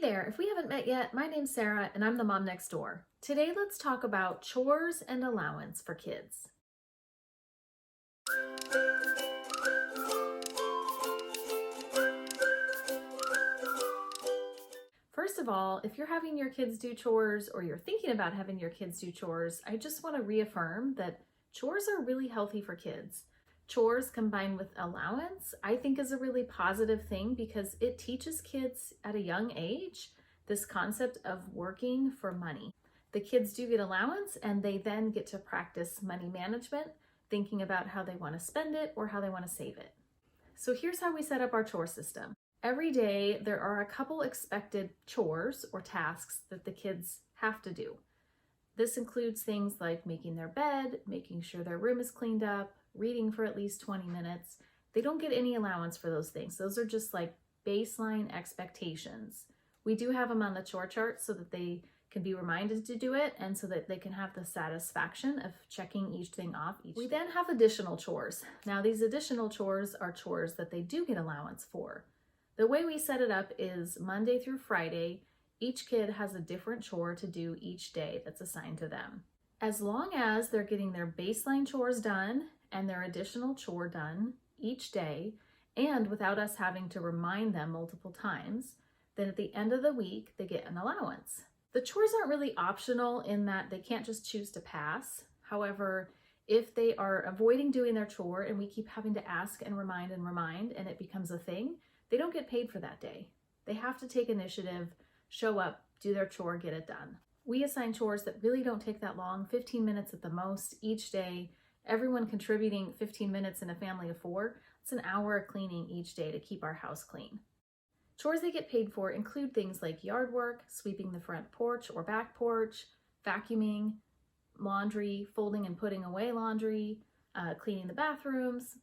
there, if we haven't met yet, my name's Sarah and I'm the mom next door. Today let's talk about chores and allowance for kids. First of all, if you're having your kids do chores or you're thinking about having your kids do chores, I just want to reaffirm that chores are really healthy for kids. Chores combined with allowance, I think, is a really positive thing because it teaches kids at a young age this concept of working for money. The kids do get allowance and they then get to practice money management, thinking about how they want to spend it or how they want to save it. So here's how we set up our chore system. Every day there are a couple expected chores or tasks that the kids have to do. This includes things like making their bed, making sure their room is cleaned up, reading for at least 20 minutes. They don't get any allowance for those things. Those are just like baseline expectations. We do have them on the chore chart so that they can be reminded to do it and so that they can have the satisfaction of checking each thing off each day. We then have additional chores. Now these additional chores are chores that they do get allowance for. The way we set it up is Monday through Friday, each kid has a different chore to do each day that's assigned to them. As long as they're getting their baseline chores done and their additional chore done each day, and without us having to remind them multiple times, then at the end of the week, they get an allowance. The chores aren't really optional in that they can't just choose to pass. However, if they are avoiding doing their chore and we keep having to ask and remind and it becomes a thing, they don't get paid for that day. They have to take initiative, show up, do their chore, get it done. We assign chores that really don't take that long, 15 minutes at the most each day. Everyone contributing 15 minutes in a family of 4. It's an hour of cleaning each day to keep our house clean. Chores they get paid for include things like yard work, sweeping the front porch or back porch, vacuuming, laundry, folding and putting away laundry, cleaning the bathrooms.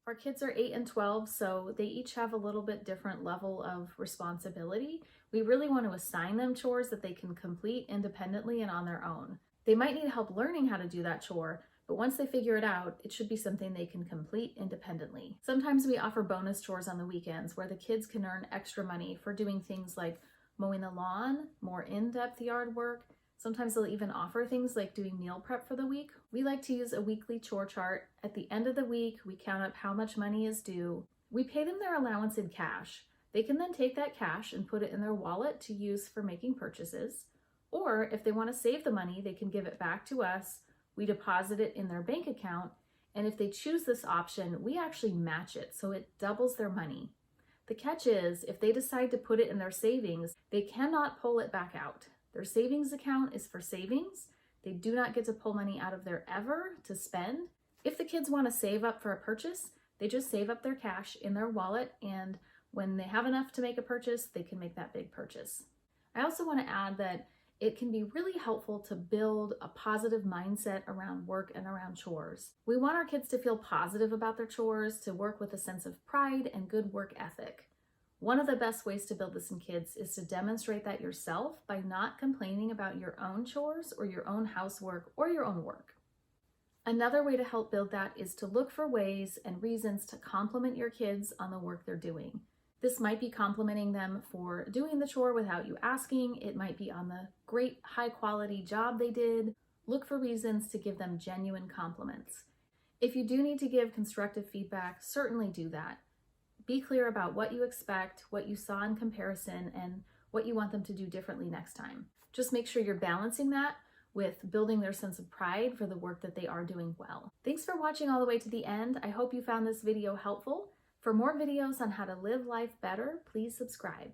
Our kids are 8 and 12, so they each have a little bit different level of responsibility. We really want to assign them chores that they can complete independently and on their own. They might need help learning how to do that chore, but once they figure it out, it should be something they can complete independently. Sometimes we offer bonus chores on the weekends where the kids can earn extra money for doing things like mowing the lawn, more in-depth yard work. Sometimes they'll even offer things like doing meal prep for the week. We like to use a weekly chore chart. At the end of the week, we count up how much money is due. We pay them their allowance in cash. They can then take that cash and put it in their wallet to use for making purchases. Or if they want to save the money, they can give it back to us. We deposit it in their bank account. And if they choose this option, we actually match it, so it doubles their money. The catch is, if they decide to put it in their savings, they cannot pull it back out. Their savings account is for savings. They do not get to pull money out of there ever to spend. If the kids want to save up for a purchase, they just save up their cash in their wallet, and when they have enough to make a purchase, they can make that big purchase. I also want to add that it can be really helpful to build a positive mindset around work and around chores. We want our kids to feel positive about their chores, to work with a sense of pride and good work ethic. One of the best ways to build this in kids is to demonstrate that yourself by not complaining about your own chores or your own housework or your own work. Another way to help build that is to look for ways and reasons to compliment your kids on the work they're doing. This might be complimenting them for doing the chore without you asking. It might be on the great high quality job they did. Look for reasons to give them genuine compliments. If you do need to give constructive feedback, certainly do that. Be clear about what you expect, what you saw in comparison, and what you want them to do differently next time. Just make sure you're balancing that with building their sense of pride for the work that they are doing well. Thanks for watching all the way to the end. I hope you found this video helpful. For more videos on how to live life better, please subscribe.